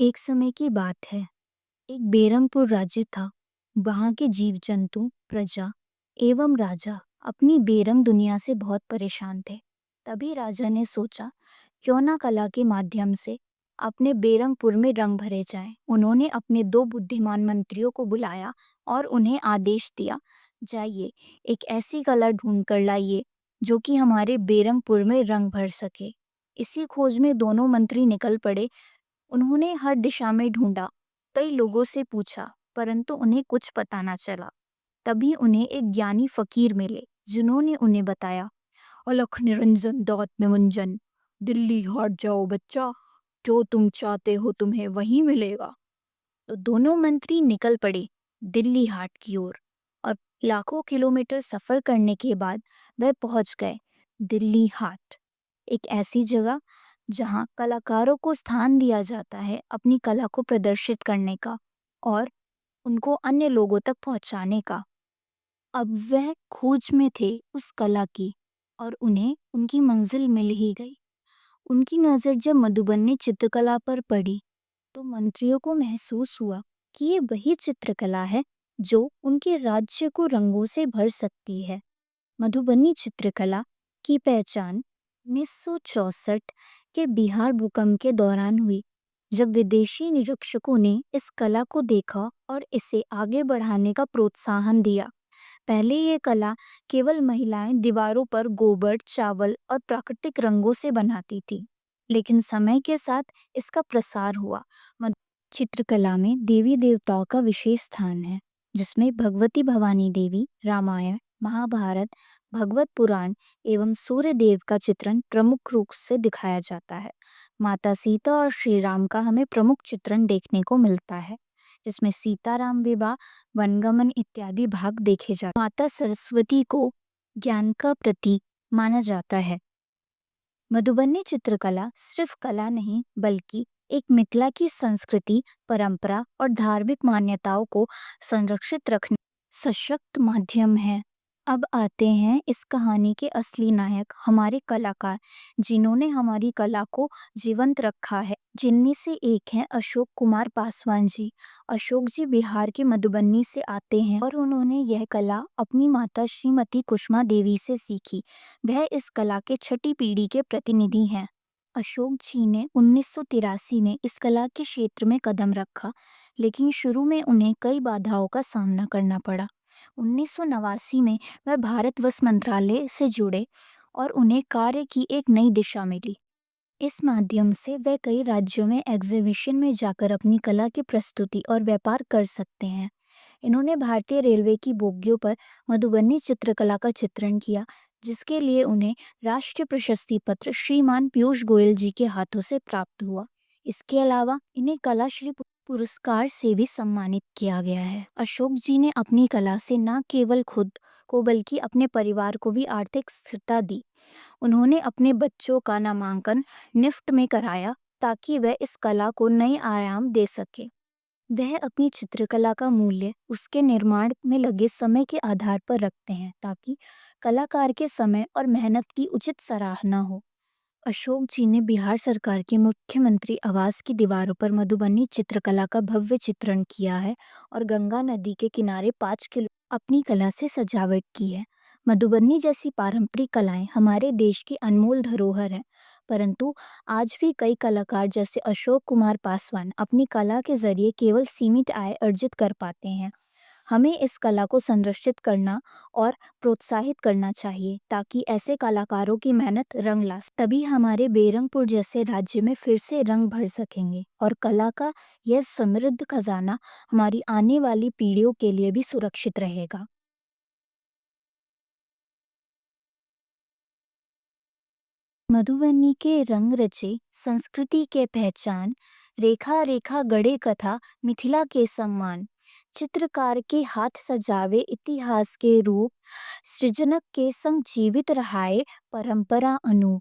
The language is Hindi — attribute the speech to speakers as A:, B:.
A: एक समय की बात है। एक बेरंगपुर राज्य था। वहाँ के जीव जंतु, प्रजा एवं राजा अपनी बेरंग दुनिया से बहुत परेशान थे। तभी राजा ने सोचा, क्यों ना कला के माध्यम से अपने बेरंगपुर में रंग भरे जाएं। उन्होंने अपने दो बुद्धिमान मंत्रियों को बुलाया और उन्हें आदेश दिया, जाइए एक ऐसी कला ढूंढ कर लाइए जो कि हमारे बेरंगपुर में रंग भर सके। इसी खोज में दोनों मंत्री निकल पड़े। उन्होंने हर दिशा में ढूंढा, कई लोगों से पूछा, परंतु उन्हें कुछ पता ना चला। तभी उन्हें एक ज्ञानी फकीर मिले, जिन्होंने उन्हें बताया, अलख निरंजन दात में मुंजन, दिल्ली हाट जाओ बच्चा, जो तुम चाहते हो तुम्हें वहीं मिलेगा। तो दोनों मंत्री निकल पड़े दिल्ली हाट की ओर और लाखों किलोमीटर सफर करने के बाद वह पहुंच गए दिल्ली हाट, एक ऐसी जगह जहां कलाकारों को स्थान दिया जाता है अपनी कला को प्रदर्शित करने का और उनको अन्य लोगों तक पहुंचाने का। अब वह खोज में थे उस कला की और उन्हें उनकी मंजिल मिल ही गई। उनकी नज़र जब मधुबनी चित्रकला पर पड़ी तो मंत्रियों को महसूस हुआ कि ये वही चित्रकला है जो उनके राज्य को रंगों से भर सकती है। मधुबनी चित्रकला की पहचान 1964 के बिहार भूकंप के दौरान हुई, जब विदेशी निरीक्षकों ने इस कला को देखा और इसे आगे बढ़ाने का प्रोत्साहन दिया। पहले ये कला केवल महिलाएं दीवारों पर गोबर, चावल और प्राकृतिक रंगों से बनाती थी, लेकिन समय के साथ इसका प्रसार हुआ। चित्रकला में देवी देवताओं का विशेष स्थान है, जिसमें भगवती भवानी देवी, रामायण, महाभारत, भगवत पुराण एवं सूर्य देव का चित्रण प्रमुख रूप से दिखाया जाता है। माता सीता और श्री राम का हमें प्रमुख चित्रण देखने को मिलता है, जिसमें सीताराम विवाह, वनगमन इत्यादि भाग देखे जाते हैं। माता सरस्वती को ज्ञान का प्रतीक माना जाता है। मधुबनी चित्रकला सिर्फ कला नहीं, बल्कि एक मिथिला की संस्कृति, परंपरा और धार्मिक मान्यताओं को संरक्षित रखने सशक्त माध्यम है। अब आते हैं इस कहानी के असली नायक, हमारे कलाकार, जिन्होंने हमारी कला को जीवंत रखा है। जिनमें से एक हैं अशोक कुमार पासवान जी। अशोक जी बिहार के मधुबनी से आते हैं और उन्होंने यह कला अपनी माता श्रीमती कुसुमा देवी से सीखी। वह इस कला के छठी पीढ़ी के प्रतिनिधि हैं। अशोक जी ने 1983 में इस कला के क्षेत्र में कदम रखा, लेकिन शुरू में उन्हें कई बाधाओं का सामना करना पड़ा। 1989 में वह भारत वस्त्र मंत्रालय से जुड़े और उन्हें कार्य की एक नई दिशा मिली। इस माध्यम से वे कई राज्यों में एग्जीबिशन में जाकर अपनी कला की प्रस्तुति और व्यापार कर सकते हैं। इन्होंने भारतीय रेलवे की बोगियों पर मधुबनी चित्रकला का चित्रण किया, जिसके लिए उन्हें राष्ट्रीय प्रशस्ति पत्र श्रीमान पीयूष गोयल जी के हाथों से प्राप्त हुआ। इसके अलावा इन्हें कलाश्री पुरस्कार से भी सम्मानित किया गया है। अशोक जी ने अपनी कला से न केवल खुद को बल्कि अपने परिवार को भी आर्थिक स्थिरता दी। उन्होंने अपने बच्चों का नामांकन निफ्ट में कराया ताकि वह इस कला को नए आयाम दे सके। वह अपनी चित्रकला का मूल्य उसके निर्माण में लगे समय के आधार पर रखते हैं, ताकि कलाकार के समय और मेहनत की उचित सराहना हो। अशोक जी ने बिहार सरकार के मुख्यमंत्री आवास की दीवारों पर मधुबनी चित्रकला का भव्य चित्रण किया है और गंगा नदी के किनारे 5 किलो अपनी कला से सजावट की है। मधुबनी जैसी पारंपरिक कलाएं हमारे देश की अनमोल धरोहर है, परंतु आज भी कई कलाकार जैसे अशोक कुमार पासवान अपनी कला के जरिए केवल सीमित आय अर्जित कर पाते हैं। हमें इस कला को संरक्षित करना और प्रोत्साहित करना चाहिए, ताकि ऐसे कलाकारों की मेहनत रंग ला सके। तभी हमारे बेरंगपुर जैसे राज्य में फिर से रंग भर सकेंगे और कला का यह समृद्ध खजाना हमारी आने वाली पीढ़ियों के लिए भी सुरक्षित रहेगा। मधुबनी के रंग रचे संस्कृति के पहचान, रेखा रेखा गढ़े कथा मिथिला के सम्मान। चित्रकार के हाथ सजावे इतिहास के रूप, सृजनक के संग जीवित रहाए परंपरा अनूप।